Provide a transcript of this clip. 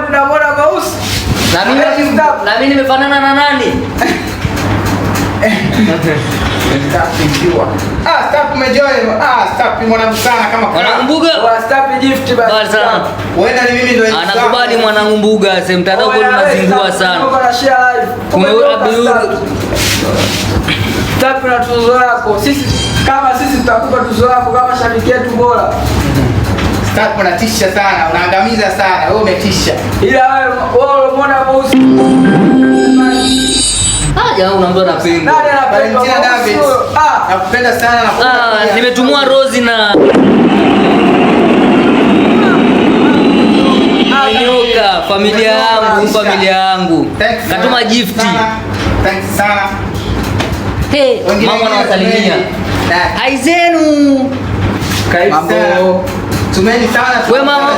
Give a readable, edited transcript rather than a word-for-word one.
Unamwona Mausi? Na mimi nimefanana na nani? Stop umejoin. Stop mwanangu sana kama Mwanangu stop gift basi. Wewe ni mimi ndio anakubali mwanangu Mbuga, sasa mtandao kwa unazingua sana. Uko na share live. Stop na tuzo yako. Sisi tutakupa tuzo yako kama shabiki yetu bora. Stop unatisha sana, unaangamiza sana. Wewe umetisha. Ila wewe umeona Mausi. Jamaa unaambia napenda. Nani anapenda David? Nakupenda sana na nimetumua Rozi na Nyoka, familia yangu. Katuma gift. Thanks sana. Hey, mama anawasalimia. Hai zenu. Mambo. Tumeni sana. Wewe mama,